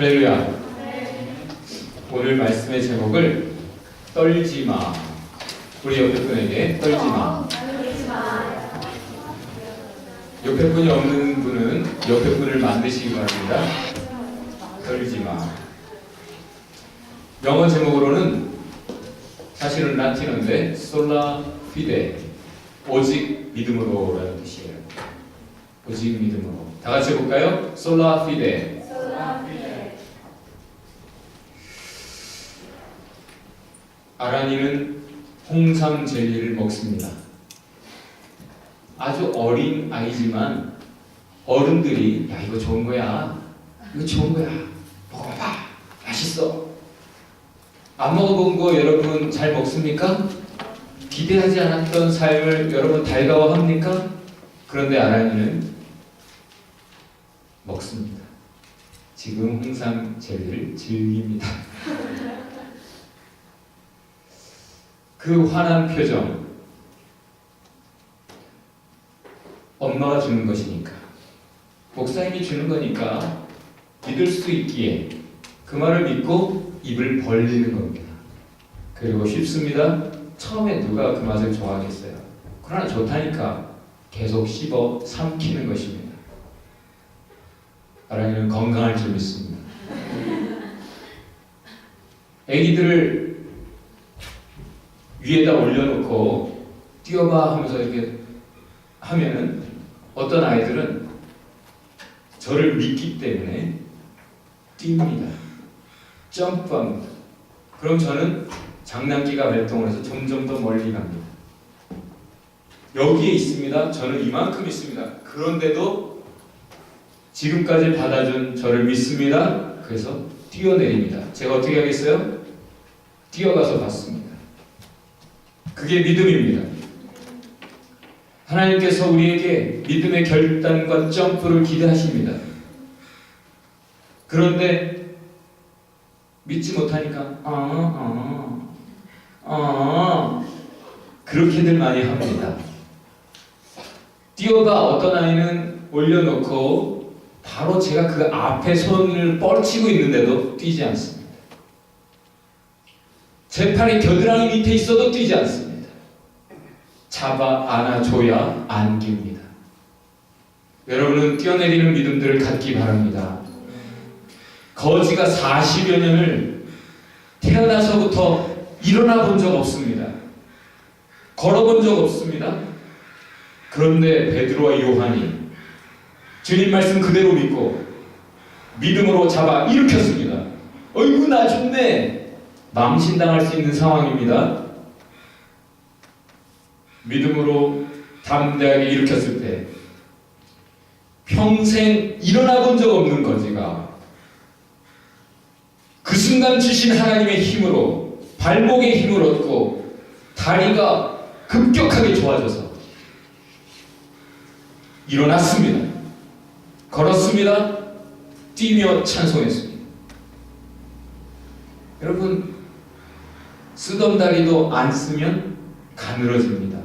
할렐루야. 오늘 말씀의 제목을 떨지 마. 우리 옆에 분에게 떨지 마. 옆에 분이 없는 분은 옆에 분을 만드시기 바랍니다. 떨지 마. 영어 제목으로는 사실은 라틴어인데 솔라 피데, 오직 믿음으로라는 뜻이에요. 오직 믿음으로. 다 같이 해볼까요? 솔라 피데. 아란이는 홍삼 젤리를 먹습니다. 아주 어린 아이지만 어른들이 야 이거 좋은 거야, 이거 좋은 거야, 먹어봐, 맛있어. 안 먹어본 거 여러분 잘 먹습니까? 기대하지 않았던 삶을 여러분 달가워합니까? 그런데 아란이는 먹습니다. 지금 홍삼 젤리를 즐깁니다. 그 환한 표정, 엄마가 주는 것이니까, 목사님이 주는 거니까 믿을 수 있기에 그 말을 믿고 입을 벌리는 겁니다. 그리고 쉽습니다. 처음에 누가 그 맛을 좋아하겠어요? 그러나 좋다니까 계속 씹어 삼키는 것입니다. 아란이는 건강할 줄 믿습니다. 애기들을 위에다 올려놓고 뛰어봐 하면서 이렇게 하면은 어떤 아이들은 저를 믿기 때문에 뜁니다. 점프합니다. 그럼 저는 장난기가 발동을 해서 점점 더 멀리 갑니다. 여기에 있습니다. 저는 이만큼 있습니다. 그런데도 지금까지 받아준 저를 믿습니다. 그래서 뛰어내립니다. 제가 어떻게 하겠어요? 뛰어가서 받습니다. 그게 믿음입니다. 하나님께서 우리에게 믿음의 결단과 점프를 기대하십니다. 그런데 믿지 못하니까 그렇게들 많이 합니다. 뛰어가 어떤 아이는 올려놓고 바로 제가 그 앞에 손을 뻗치고 있는데도 뛰지 않습니다. 제 팔이 겨드랑이 밑에 있어도 뛰지 않습니다. 잡아 안아줘야 안깁니다. 여러분은 뛰어내리는 믿음들을 갖기 바랍니다. 거지가 40여 년을 태어나서부터 일어나 본 적 없습니다. 걸어본 적 없습니다. 그런데 베드로와 요한이 주님 말씀 그대로 믿고 믿음으로 잡아 일으켰습니다. 어이구 나 죽네. 망신당할 수 있는 상황입니다. 믿음으로 담대하게 일으켰을 때 평생 일어나 본 적 없는 거지가 그 순간 주신 하나님의 힘으로 발목에 힘을 얻고 다리가 급격하게 좋아져서 일어났습니다. 걸었습니다. 뛰며 찬송했습니다. 여러분, 쓰던 다리도 안 쓰면 가늘어집니다.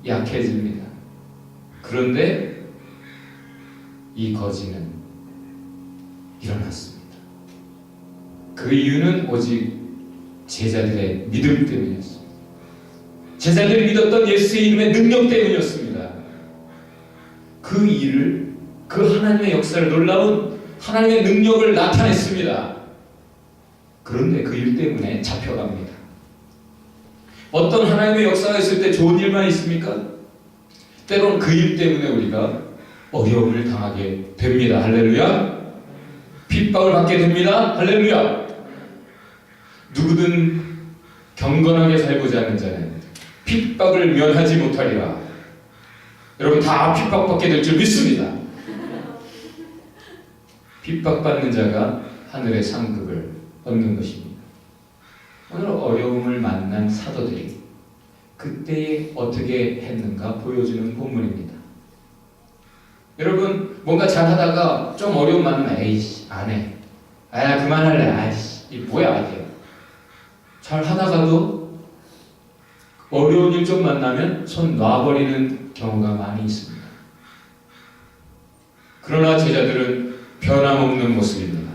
약해집니다. 그런데 이 거지는 일어났습니다. 그 이유는 오직 제자들의 믿음 때문이었습니다. 제자들이 믿었던 예수의 이름의 능력 때문이었습니다. 그 일을, 그 하나님의 역사를, 놀라운 하나님의 능력을 나타냈습니다. 그런데 그 일 때문에 잡혀갑니다. 어떤 하나님의 역사가 있을 때 좋은 일만 있습니까? 때로는 그 일 때문에 우리가 어려움을 당하게 됩니다. 할렐루야. 핍박을 받게 됩니다. 할렐루야. 누구든 경건하게 살고자 하는 자는 핍박을 면하지 못하리라. 여러분 다 핍박받게 될 줄 믿습니다. 핍박받는 자가 하늘의 상급을 얻는 것입니다. 오늘 어려움을 만난 사도들이 그때에 어떻게 했는가 보여주는 본문입니다. 여러분 뭔가 잘하다가 좀 어려움 만나면 에이씨 안해, 그만할래, 아이씨 이 뭐야 이게. 잘하다가도 어려운 일 좀 만나면 손 놔버리는 경우가 많이 있습니다. 그러나 제자들은 변함없는 모습입니다.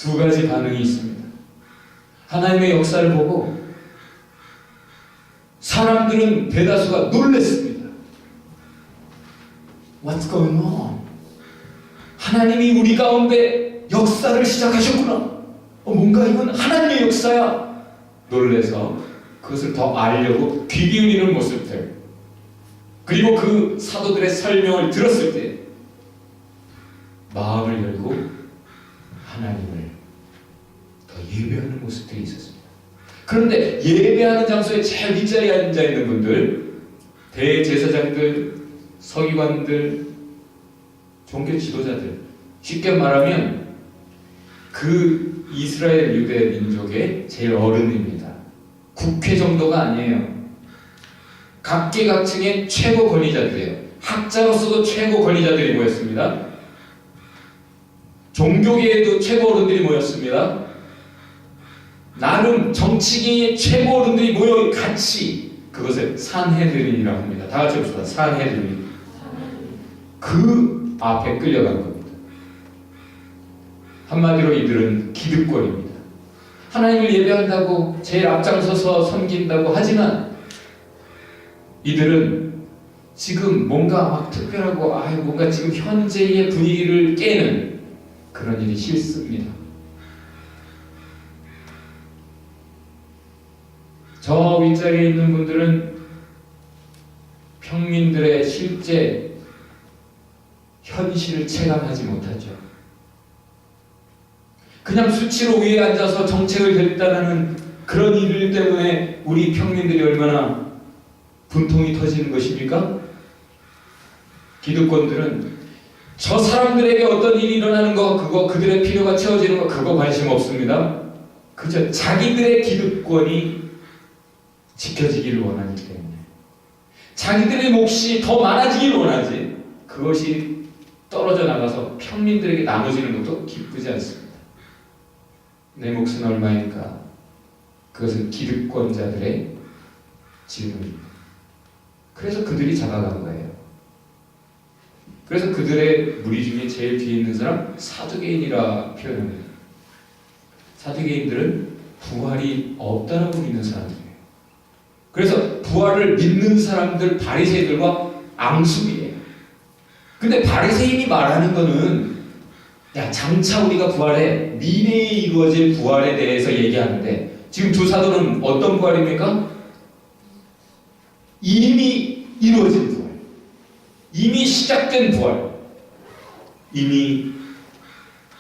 두 가지 반응이 있습니다. 하나님의 역사를 보고 사람들은 대다수가 놀랐습니다. What's going on? 하나님이 우리 가운데 역사를 시작하셨구나. 뭔가 이건 하나님의 역사야. 놀래서 그것을 더 알려고 귀 기울이는 모습들, 그리고 그 사도들의 설명을 들었을 때 마음을 열고 하나님을 더 예배하는 모습들이 있었습니다. 그런데 예배하는 장소에 제일 윗자리에 앉아 있는 분들, 대제사장들, 서기관들, 종교 지도자들, 쉽게 말하면 그 이스라엘 유대 민족의 제일 어른입니다. 국회 정도가 아니에요. 각계각층의 최고 권위자들이에요. 학자로서도 최고 권위자들이 모였습니다. 종교계에도 최고 어른들이 모였습니다. 나름 정치계의 최고 어른들이 모여 같이 그것을 산헤드린이라고 합니다. 다 같이 봅시다. 산헤드린. 그 앞에 끌려간 겁니다. 한마디로 이들은 기득권입니다. 하나님을 예배한다고 제일 앞장서서 섬긴다고 하지만 이들은 지금 뭔가 막 특별하고 뭔가 지금 현재의 분위기를 깨는 그런 일이 싫습니다. 저 윗자리에 있는 분들은 평민들의 실제 현실을 체감하지 못하죠. 그냥 수치로 위에 앉아서 정책을 결단하는 그런 일 때문에 우리 평민들이 얼마나 분통이 터지는 것입니까? 기득권들은 저 사람들에게 어떤 일이 일어나는 거, 그거 그들의 필요가 채워지는 거, 그거 관심 없습니다. 그저 자기들의 기득권이 지켜지기를 원하기 때문에, 자기들의 몫이 더 많아지기를 원하지, 그것이 떨어져 나가서 평민들에게 나눠지는 것도 기쁘지 않습니다. 내 몫은 얼마일까? 그것은 기득권자들의 질문입니다. 그래서 그들이 잡아간 거예요. 그래서 그들의 무리 중에 제일 뒤에 있는 사람 사두개인이라 표현합니다. 사두개인들은 부활이 없다라고 믿는 사람들이에요. 그래서 부활을 믿는 사람들 바리새인들과 앙숙이에요. 근데 바리새인이 말하는 거는 장차 우리가 부활해, 미래에 이루어질 부활에 대해서 얘기하는데, 지금 두 사도는 어떤 부활입니까? 이미 이루어진 부활, 이미 시작된 부활, 이미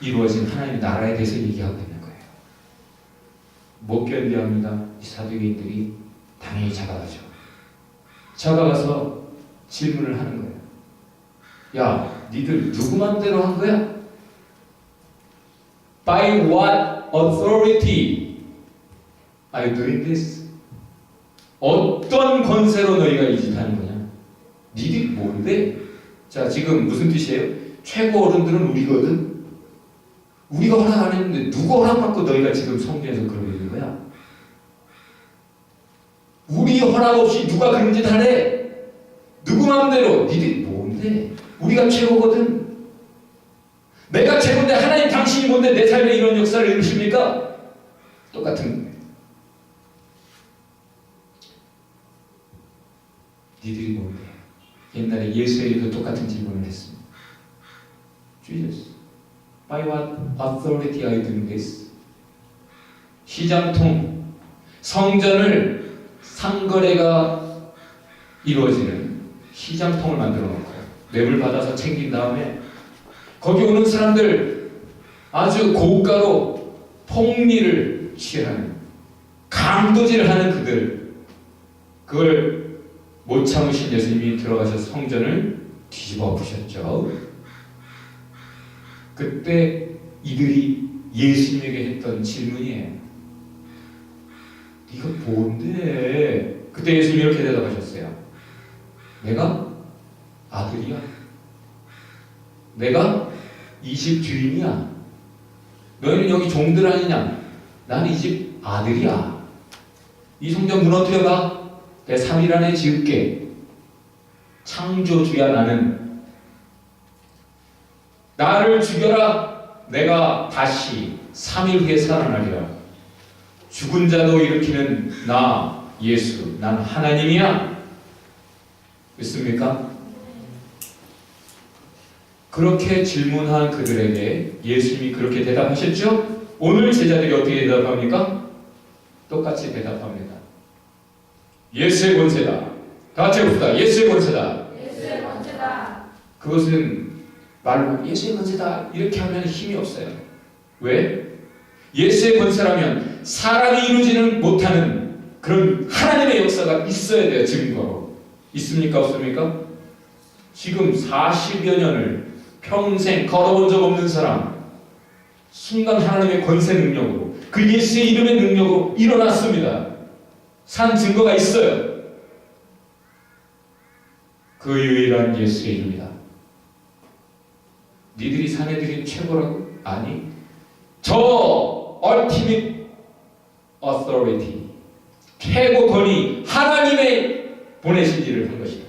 이루어진 하나님의 나라에 대해서 얘기하고 있는 거예요. 못 견뎌합니다. 이 사두개인들이 당연히 잡아가죠. 잡아가서 질문을 하는 거예요. 야, 니들 누구 맘대로 한 거야? By what authority are you doing this? 어떤 권세로 너희가 이 짓 하는 거냐? 니들이 뭔데? 자, 지금 무슨 뜻이에요? 최고 어른들은 우리거든? 우리가 허락 안 했는데 누구 허락 받고 너희가 지금 성전에서 그러고 있는 거야? 우리 허락 없이 누가 그런 짓 하래? 누구 마음대로? 니들이 뭔데? 우리가 최고거든? 내가 최고인데 하나님 당신이 뭔데 내 삶에 이런 역사를 이루십니까? 똑같은 거예요. 니들이 뭔데? 옛날에 예수에게도 똑같은 질문을 했습니다. Jesus, by what authority are you doing this? 시장통, 성전을 상거래가 이루어지는 시장통을 만들어 놓고요. 뇌물 받아서 챙긴 다음에 거기 오는 사람들 아주 고가로 폭리를 취하는, 강도질을 하는 그들, 그걸 못 참으신 예수님이 들어가셔서 성전을 뒤집어 엎으셨죠. 그때 이들이 예수님에게 했던 질문이에요. 네가 뭔데? 그때 예수님이 이렇게 대답하셨어요. 내가 아들이야. 내가 이 집 주인이야. 너희는 여기 종들 아니냐? 나는 이 집 아들이야. 이 성전 무너뜨려봐. 내 3일 안에 지을게. 창조주야 나는. 나를 죽여라. 내가 다시 3일 후에 살아나리라. 죽은 자도 일으키는 나 예수, 난 하나님이야. 믿습니까? 그렇게 질문한 그들에게 예수님이 그렇게 대답하셨죠? 오늘 제자들이 어떻게 대답합니까? 똑같이 대답합니다. 예수의 권세다. 다 같이 해봅시다. 예수의 권세다. 예수의 권세다. 그것은 말로 예수의 권세다 이렇게 하면 힘이 없어요. 왜? 예수의 권세라면 사람이 이루지는 못하는 그런 하나님의 역사가 있어야 돼요. 증거로. 있습니까? 없습니까? 지금 40여 년을 평생 걸어본 적 없는 사람 순간 하나님의 권세 능력으로 그 예수의 이름의 능력으로 일어났습니다. 산 증거가 있어요. 그 유일한 예수의 이름이다. 니들이 사내들이 최고라고? 아니, 저 ultimate authority, 최고 권위, 하나님의 보내신 일을 한 것이다.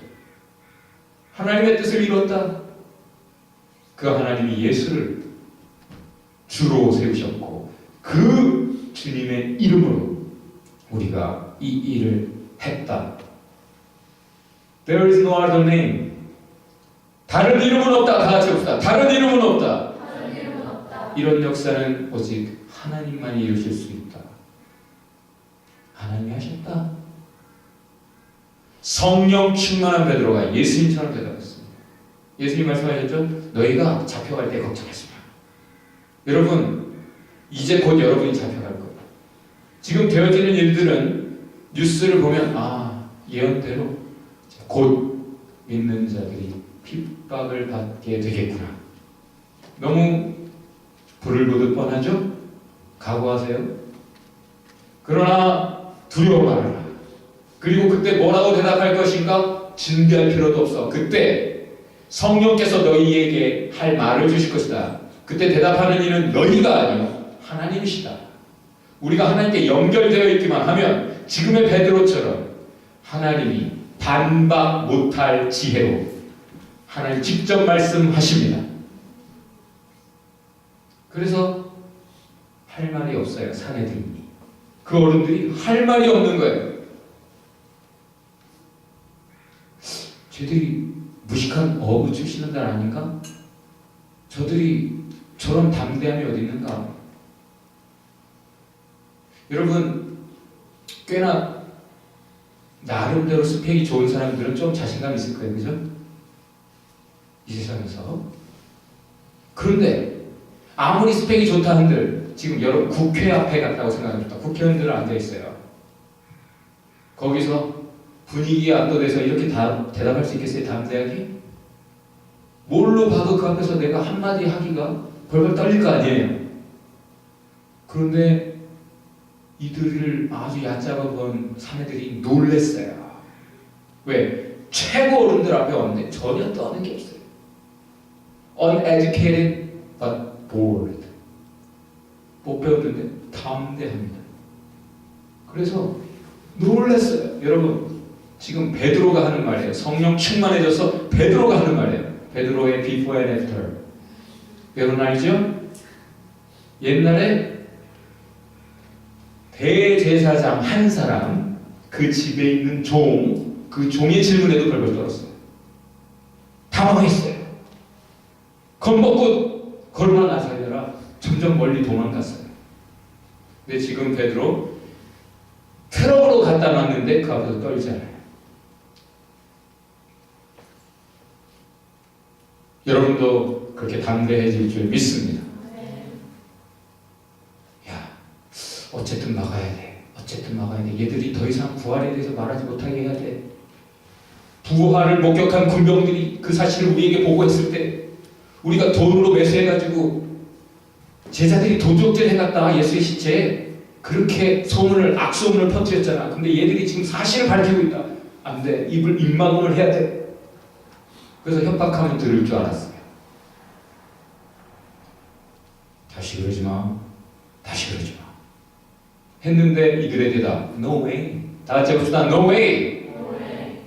하나님의 뜻을 이뤘다. 그 하나님이 예수를 주로 세우셨고 그 주님의 이름으로 우리가 이 일을 했다. There is no other name. 다른 이름은 없다. 다 같이 봅시다. 다른 이름은 없다. 다른 이름은 없다. 이런 역사는 오직 하나님만이 이루실 수 있다. 하나님이 하셨다. 성령 충만한 베드로가 예수님처럼 대답했습니다. 예수님 말씀하셨죠? 너희가 잡혀갈 때 걱정하지 마. 여러분, 이제 곧 여러분이 잡혀갈 거예요. 지금 되어지는 일들은 뉴스를 보면 예언대로 곧 믿는 자들이 핍박을 받게 되겠구나. 너무 불을 보듯 뻔하죠? 각오하세요. 그러나 두려워 말아라. 그리고 그때 뭐라고 대답할 것인가? 준비할 필요도 없어. 그때 성령께서 너희에게 할 말을 주실 것이다. 그때 대답하는 이는 너희가 아니요 하나님이시다. 우리가 하나님께 연결되어 있기만 하면 지금의 베드로처럼 하나님이 반박 못할 지혜로 하나님 직접 말씀하십니다. 그래서 할 말이 없어요. 사내들이. 그 어른들이 할 말이 없는 거예요. 쟤들이 무식한 어부 출신들 아닌가? 저들이 저런 담대함이 어디 있는가? 여러분, 꽤나 나름대로 스펙이 좋은 사람들은 좀 자신감 있을 거예요. 그죠? 이 세상에서. 그런데 아무리 스펙이 좋다 한들 지금 여러분 국회 앞에 갔다고 생각합니다. 국회의원들은 앉아있어요. 거기서 분위기에 압도돼서 이렇게 대답할 수 있겠어요? 담대하게? 뭘로 봐도 그 앞에서 내가 한마디 하기가 벌벌 떨릴 거 아니에요. 그런데 이들을 아주 얕잡아 본 사내들이 놀랬어요. 왜? 최고 어른들 앞에 왔는데 전혀 떠는 게 없어요. Uneducated but bold. 못 배웠는데 담대합니다. 그래서 놀랐어요. 여러분, 지금 베드로가 하는 말이에요. 성령 충만해져서 베드로가 하는 말이에요. 베드로의 before and after. 여러분 알죠? 옛날에 대제사장 한 사람, 그 집에 있는 종, 그 종의 질문에도 벌벌 떨었어요. 당황했어요. 겁먹고 걸어나 나서느라 점점 멀리 도망갔어요. 근데 지금 베드로 트럭으로 갖다 놨는데 그 앞에서 떨잖아요. 여러분도 그렇게 담대해질 줄 믿습니다. 야, 어쨌든 막아야 돼. 어쨌든 막아야 돼. 얘들이 더 이상 부활에 대해서 말하지 못하게 해야 돼. 부활을 목격한 군병들이 그 사실을 우리에게 보고했을 때 우리가 돈으로 매수해가지고 제자들이 도적질 해갔다. 예수의 시체에 그렇게 악소문을 퍼뜨렸잖아. 근데 얘들이 지금 사실을 밝히고 있다. 안 돼. 입막음을 해야 돼. 그래서 협박하면 들을 줄 알았어요. 다시 그러지 마. 다시 그러지 마. 했는데 이들의 대답 No way. 다 같이 해봅시다. No way. No way.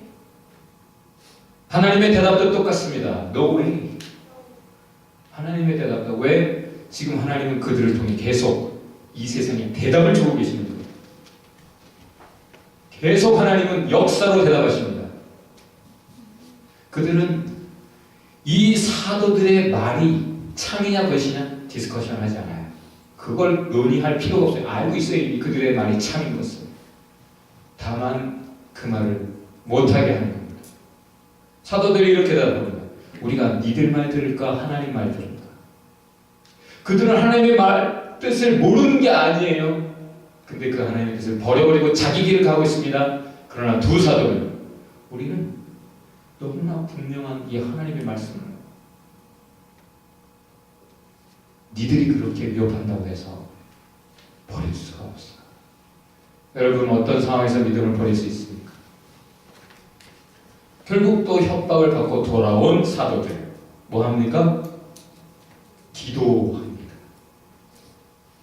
하나님의 대답도 똑같습니다. No way. 하나님의 대답도 왜? 지금 하나님은 그들을 통해 계속 이 세상에 대답을 주고 계시는 거예요. 계속 하나님은 역사로 대답하십니다. 그들은 이 사도들의 말이 참이냐 것이냐 디스커션 하지 않아요. 그걸 논의할 필요가 없어요. 알고 있어요. 이미 그들의 말이 참인 것을. 다만 그 말을 못하게 하는 겁니다. 사도들이 이렇게 대답합니다. 우리가 니들 말 들을까 하나님 말 들을까? 그들은 하나님의 말 뜻을 모르는 게 아니에요. 근데 그 하나님의 뜻을 버려버리고 자기 길을 가고 있습니다. 그러나 두 사도는 우리는 너무나 분명한 이 하나님의 말씀을 니들이 그렇게 위협한다고 해서 버릴 수가 없어. 여러분 어떤 상황에서 믿음을 버릴 수 있습니까? 결국 또 협박을 받고 돌아온 사도들 뭐 합니까? 기도합니다.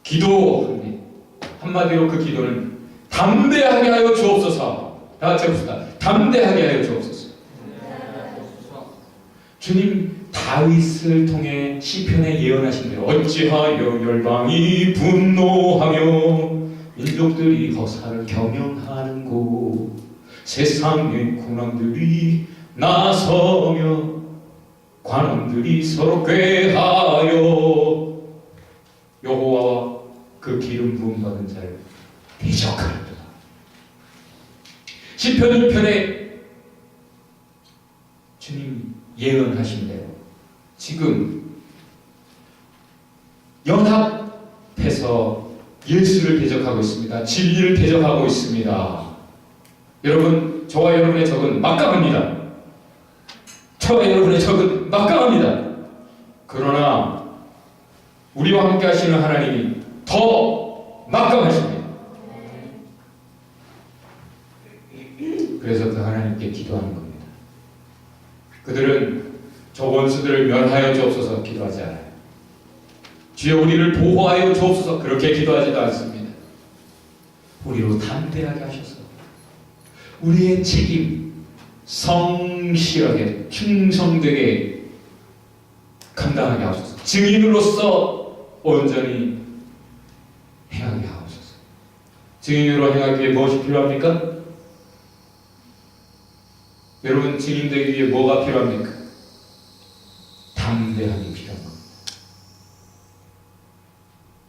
기도합니다. 한마디로 그 기도는 담대하게 하여 주옵소서. 다 같이 해봅시다. 담대하게 하여 주옵소서. 주님 다윗을 통해 시편에 예언하신 대로 어찌하여 열방이 분노하며 민족들이 허사를 경영하는고 세상의 군왕들이 나서며 관원들이 서로 꾀하여 여호와와 그 기름 부음 받은 자를 대적하는도다. 시편 1편에 주님 예언하신 대로 지금 연합해서 예수를 대적하고 있습니다. 진리를 대적하고 있습니다. 여러분, 저와 여러분의 적은 막강합니다. 저와 여러분의 적은 막강합니다. 그러나 우리와 함께 하시는 하나님이 더 막강하십니다. 그래서 그 하나님께 기도하는 겁니다. 그들은 저 원수들을 멸하여 주옵소서 기도하지 않아요. 주여 우리를 보호하여 주옵소서 그렇게 기도하지도 않습니다. 우리로 담대하게 하셔서 우리의 책임 성실하게 충성되게 감당하게 하옵소서. 증인으로서 온전히 행하게 하옵소서. 증인으로 행하기 위해 무엇이 필요합니까? 여러분 증인되기 위해 뭐가 필요합니까? 담대함이 필요한 겁니다.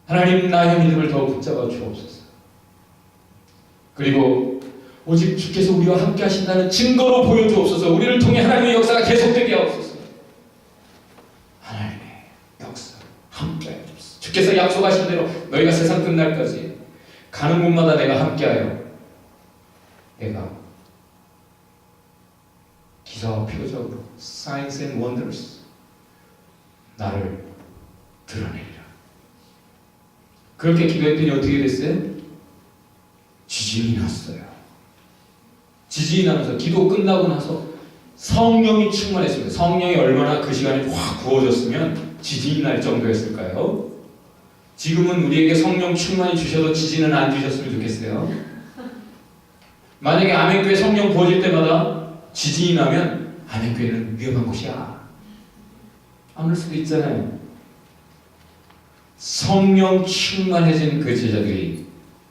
하나님 나의 믿음을 더 붙잡아 주옵소서. 그리고 오직 주께서 우리와 함께 하신다는 증거로 보여주옵소서. 우리를 통해 하나님의 역사가 계속되게 하옵소서. 하나님의 역사 함께 하옵소서. 주께서 약속하신 대로 너희가 세상 끝날까지 가는 곳마다 내가 함께하여 내가 기사와 표적으로 signs and wonders 나를 드러내리라. 그렇게 기도했더니 어떻게 됐어요? 지진이 났어요. 지진이 나면서 기도 끝나고 나서 성령이 충만했습니다. 성령이 얼마나 그 시간에 확 부어졌으면 지진이 날 정도였을까요? 지금은 우리에게 성령 충만히 주셔도 지진은 안 주셨으면 좋겠어요. 만약에 아멘교회 성령 부어질 때마다 지진이 나면 아멘교회는 위험한 곳이야 안 올 수도 있잖아요. 성령 충만해진 그 제자들이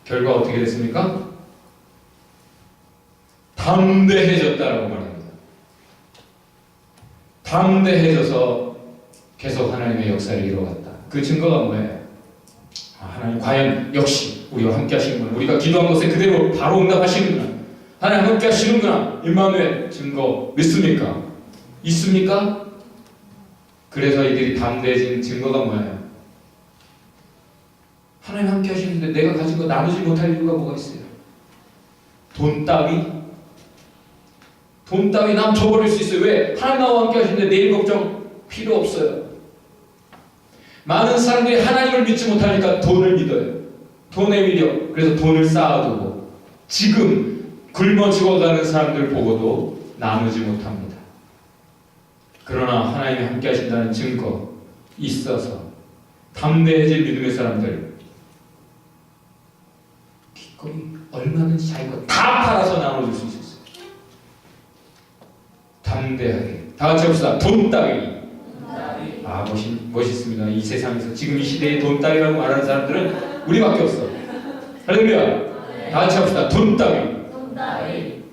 결과 어떻게 됐습니까? 담대해졌다라고 말합니다. 담대해져서 계속 하나님의 역사를 이루어갔다. 그 증거가 뭐예요? 하나님 과연 역시 우리와 함께 하시는구나. 우리가 기도한 것에 그대로 바로 응답하시는구나. 하나님 함께 하시는구나. 임마누엘 증거 믿습니까? 있습니까? 그래서 이들이 담대해진 증거가 뭐예요? 하나님 함께 하시는데 내가 가진 거 나누지 못할 이유가 뭐가 있어요? 돈 따위 남 줘버릴 수 있어요. 왜? 하나님 나와 함께 하시는데 내일 걱정 필요 없어요. 많은 사람들이 하나님을 믿지 못하니까 돈을 믿어요. 돈의 위력. 그래서 돈을 쌓아두고 지금 굶어 죽어가는 사람들 보고도 나누지 못합니다. 그러나 하나님이 함께 하신다는 증거 있어서 담대해질 믿음의 사람들 기꺼이 얼마든지 자기 거 다 팔아서 나눠줄 수 있었어요. 담대하게 다 같이 합시다. 돈 따위. 멋있습니다. 이 세상에서 지금 이 시대에 돈 따위라고 말하는 사람들은 우리밖에 없어. 할렐루야. 다 같이 합시다. 돈 따위. 돈 따위.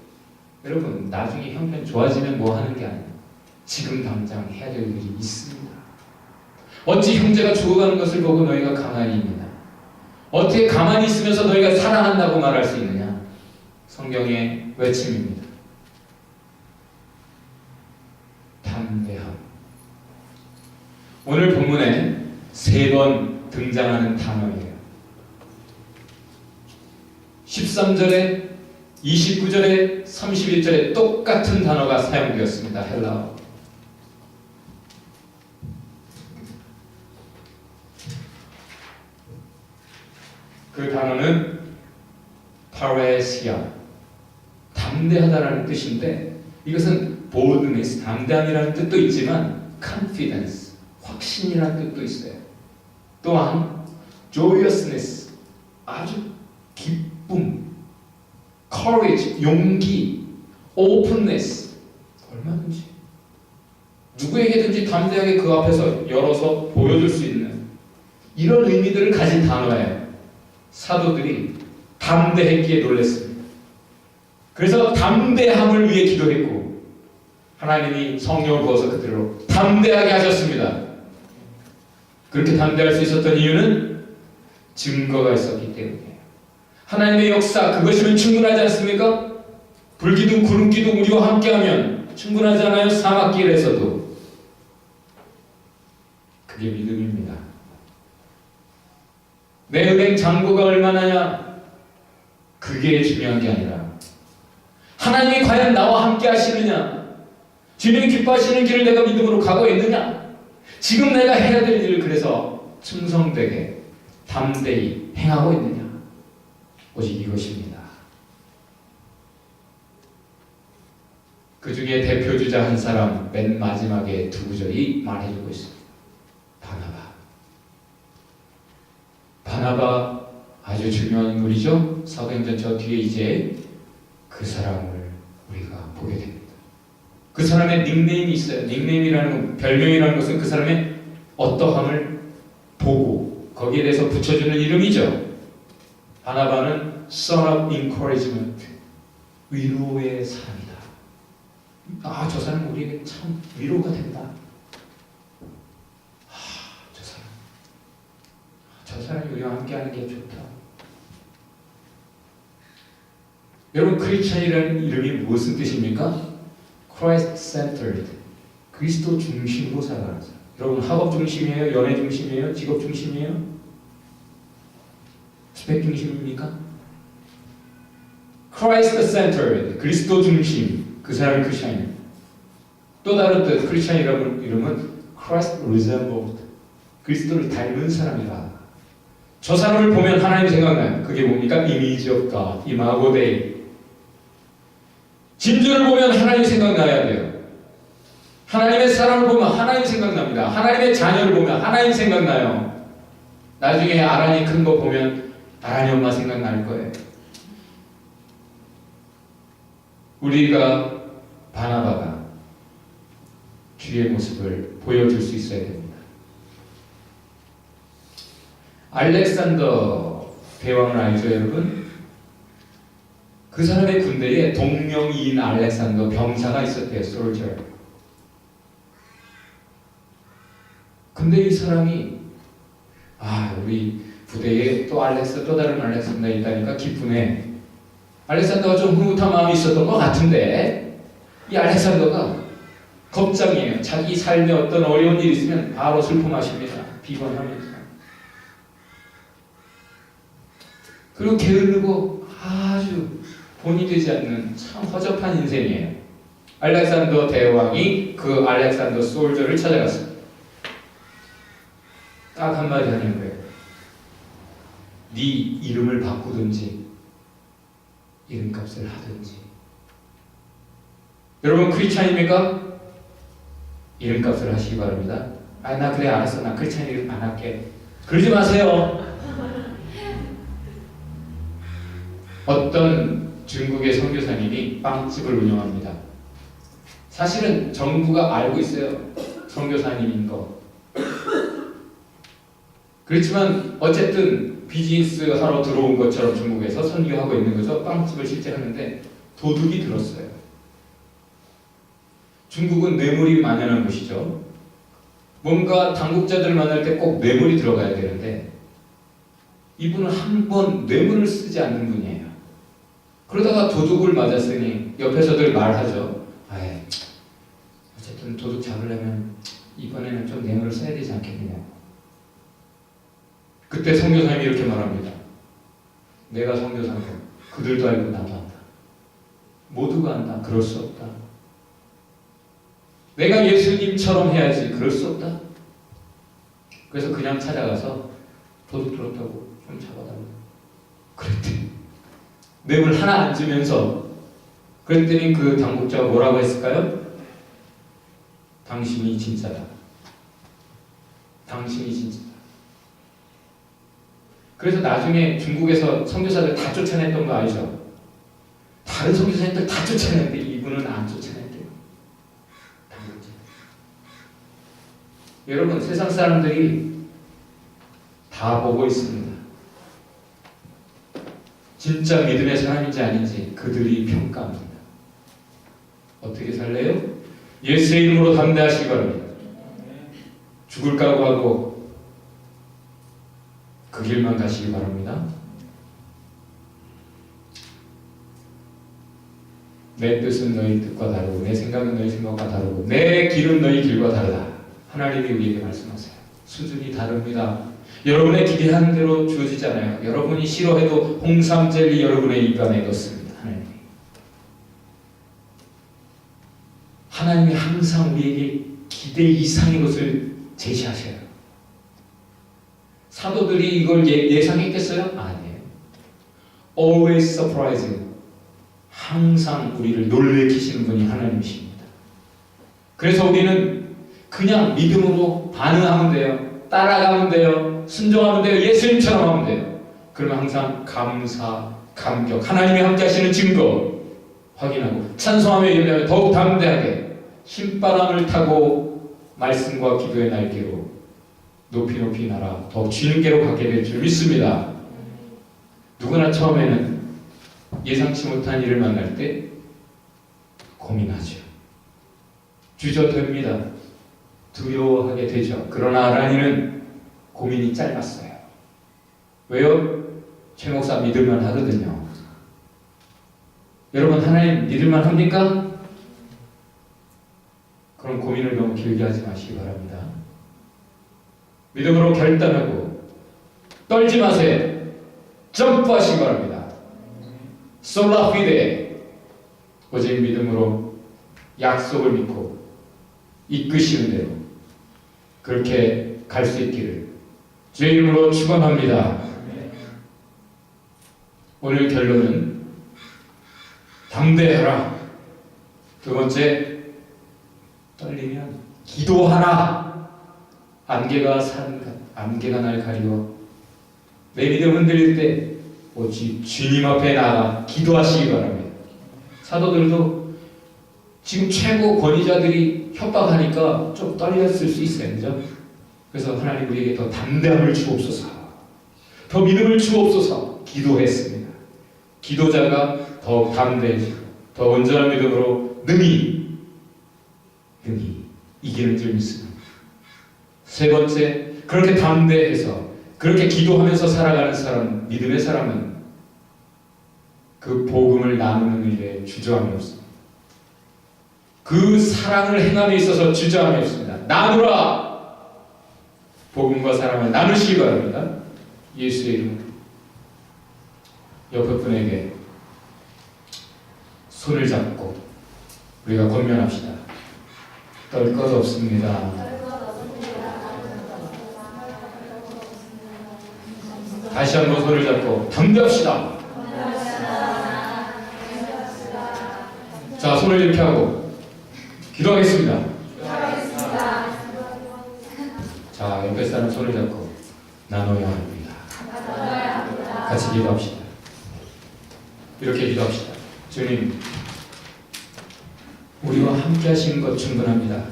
여러분, 나중에 형편 좋아지면 뭐 하는 게 아니에요. 지금 당장 해야 될 일이 있습니다. 어찌 형제가 죽어가는 것을 보고 너희가 가만히 있느냐? 어떻게 가만히 있으면서 너희가 사랑한다고 말할 수 있느냐? 성경의 외침입니다. 담대함. 오늘 본문에 3번 등장하는 단어예요. 13절에 29절에 31절에 똑같은 단어가 사용되었습니다. 헬라어. 그 단어는 파레시아, 담대하다라는 뜻인데 이것은 boldness, 담대함이라는 뜻도 있지만 confidence, 확신이라는 뜻도 있어요. 또한 joyousness, 아주 기쁨, courage, 용기, openness, 얼마든지 누구에게든지 담대하게 그 앞에서 열어서 보여줄 수 있는 이런 의미들을 가진 단어예요. 사도들이 담대했기에 놀랐습니다. 그래서 담대함을 위해 기도했고 하나님이 성령을 부어서 그들로 담대하게 하셨습니다. 그렇게 담대할 수 있었던 이유는 증거가 있었기 때문이에요. 하나님의 역사, 그것이면 충분하지 않습니까? 불기둥, 구름기둥 우리와 함께하면 충분하지 않아요? 사막길에서도. 그게 믿음입니다. 내 은행 잔고가 얼마나냐? 그게 중요한 게 아니라 하나님이 과연 나와 함께 하시느냐? 주님이 기뻐하시는 길을 내가 믿음으로 가고 있느냐? 지금 내가 해야 될 일을 그래서 충성되게 담대히 행하고 있느냐? 오직 이것입니다. 그 중에 대표주자 한 사람 맨 마지막에 두 구절이 말해주고 있습니다. 바나바 아주 중요한 인물이죠. 사도행전 저 뒤에 이제 그 사람을 우리가 보게 됩니다. 그 사람의 닉네임이 있어요. 닉네임이라는 별명이라는 것은 그 사람의 어떠함을 보고 거기에 대해서 붙여주는 이름이죠. 바나바는 son of encouragement, 위로의 사람이다. 아, 저 사람은 우리에게 참 위로가 된다. 저 사람이 우리와 함께하는 게 좋다. 여러분, 크리스천이라는 이름이 무슨 뜻입니까? Christ-centered, 그리스도 중심으로 살아가는 사람. 여러분, 학업 중심이에요? 연애 중심이에요? 직업 중심이에요? 스펙 중심입니까? Christ-centered, 그리스도 중심, 그 사람이 크리스천이에요. 또 다른 뜻, 크리스천이라는 이름은 Christ-resembled, 그리스도를 닮은 사람이다. 저 사람을 보면 하나님 생각나요. 그게 뭡니까? 이미지 오브 갓, 이마고 데이. 진주를 보면 하나님 생각나야 돼요. 하나님의 사람을 보면 하나님 생각납니다. 하나님의 자녀를 보면 하나님 생각나요. 나중에 아란이 큰 거 보면 아란이 엄마 생각날 거예요. 우리가 바나바가 주의 모습을 보여줄 수 있어야 됩니다. 알렉산더 대왕을 알죠, 여러분? 그 사람의 군대에 동명이인 알렉산더 병사가 있었대요, 솔저. 근데 이 사람이 우리 부대에 또 다른 알렉산더 있다니까 기쁘네. 알렉산더가 좀 흐뭇한 마음이 있었던 것 같은데 이 알렉산더가 겁장이에요. 자기 삶에 어떤 어려운 일이 있으면 바로 슬픔하십니다. 비관하면서. 그리고 게으르고 아주 본이 되지 않는 참 허접한 인생이에요. 알렉산더 대왕이 그 알렉산더 솔저를 찾아갔습니다. 딱 한마디 하는 거예요. 네 이름을 바꾸든지 이름값을 하든지. 여러분, 크리스찬입니까? 이름값을 하시기 바랍니다. 나 그래, 알았어, 나 크리스찬 이름 안 할게. 그러지 마세요. 어떤 중국의 선교사님이 빵집을 운영합니다. 사실은 정부가 알고 있어요. 선교사님인 거. 그렇지만 어쨌든 비즈니스 하러 들어온 것처럼 중국에서 선교하고 있는 거죠. 빵집을 실제 하는데 도둑이 들었어요. 중국은 뇌물이 만연한 곳이죠. 뭔가 당국자들을 만날 때 꼭 뇌물이 들어가야 되는데 이분은 한 번 뇌물을 쓰지 않는 분이에요. 그러다가 도둑을 맞았으니 옆에서들 말하죠. 아이, 어쨌든 도둑 잡으려면 이번에는 좀 뇌물을 써야 되지 않겠느냐. 그때 선교사님이 이렇게 말합니다. 내가 선교사고 그들도 알고 나도 안다. 모두가 안다. 그럴 수 없다. 내가 예수님처럼 해야지. 그럴 수 없다. 그래서 그냥 찾아가서 도둑 들었다고 좀 잡아달라고 그랬더니 뇌물 하나 안 주면서 그랬더니 그 당국자가 뭐라고 했을까요? 당신이 진짜다. 당신이 진짜다. 그래서 나중에 중국에서 선교사들 다 쫓아냈던 거 알죠? 다른 선교사님들 다 쫓아냈는데 이분은 안 쫓아냈대요. 당국자. 여러분 세상 사람들이 다 보고 있습니다. 진짜 믿음의 사람인지 아닌지 그들이 평가합니다. 어떻게 살래요? 예수의 이름으로 담대하시기 바랍니다. 죽을 각오하고 그 길만 가시기 바랍니다. 내 뜻은 너희 뜻과 다르고 내 생각은 너희 생각과 다르고 내 길은 너희 길과 다르다. 하나님이 우리에게 말씀하세요. 수준이 다릅니다. 여러분의 기대하는 대로 주어지지 않아요. 여러분이 싫어해도 홍삼 젤리 여러분의 입안에 넣습니다. 하나님이 항상 우리에게 기대 이상의 것을 제시하셔요. 사도들이 이걸 예상했겠어요? 아니에요. Always surprising. 항상 우리를 놀래키시는 분이 하나님이십니다. 그래서 우리는 그냥 믿음으로 반응하면 돼요. 따라가면 돼요. 순종하면 돼요. 예수님처럼 하면 돼요. 그러면 항상 감사, 감격, 하나님이 함께 하시는 증거 확인하고 찬송하며 예배하며 더욱 담대하게 신바람을 타고 말씀과 기도의 날개로 높이 높이 날아 더욱 주님께로 가게 될 줄 믿습니다. 누구나 처음에는 예상치 못한 일을 만날 때 고민하죠. 주저됩니다. 두려워하게 되죠. 그러나 하나님은 고민이 짧았어요. 왜요? 최 목사 믿을만 하거든요. 여러분 하나님 믿을만 합니까? 그럼 고민을 너무 길게 하지 마시기 바랍니다. 믿음으로 결단하고 떨지 마세요. 점프하시기 바랍니다. 솔라 피데 오직 믿음으로 약속을 믿고 이끄시는 대로 그렇게 갈 수 있기를 주의 이름으로 축원합니다. 오늘 결론은 담대하라. 두 번째, 떨리면 기도하라. 안개가 날 가리워 내 믿음 흔들릴 때 오직 주님 앞에 나가 기도하시기 바랍니다. 사도들도 지금 최고 권위자들이 협박하니까 좀 떨렸을 수 있어요. 그죠? 그래서 하나님 우리에게 더 담대함을 주옵소서, 더 믿음을 주옵소서 기도했습니다. 기도자가 더 담대해지고 더 온전한 믿음으로 능히 이기는 줄 믿습니다. 세 번째, 그렇게 담대해서 그렇게 기도하면서 살아가는 사람, 믿음의 사람은 그 복음을 나누는 일에 주저함이 없습니다. 그 사랑을 행함에 있어서 주저함이 없습니다. 나누라! 복음과 사랑을 나누시기 바랍니다. 예수의 이름으로. 옆에 분에게 손을 잡고 우리가 권면합시다. 떨 것 없습니다. 다시 한번 손을 잡고 담대합시다. 자, 손을 이렇게 하고 기도하겠습니다. 자, 옆에 사람 손을 잡고 나눠야 합니다. 같이 기도합시다. 이렇게 기도합시다. 주님, 우리와 함께 하시는 것 충분합니다.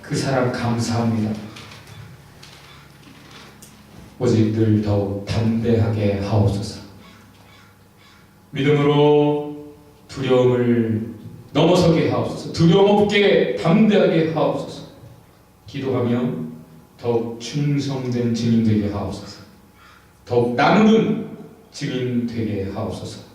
그 사람 감사합니다. 오직 늘 더욱 담대하게 하옵소서. 믿음으로 두려움을 넘어서게 하옵소서. 두려움 없게 담대하게 하옵소서. 기도하며 더욱 충성된 증인 되게 하옵소서. 더욱 나누는 증인 되게 하옵소서.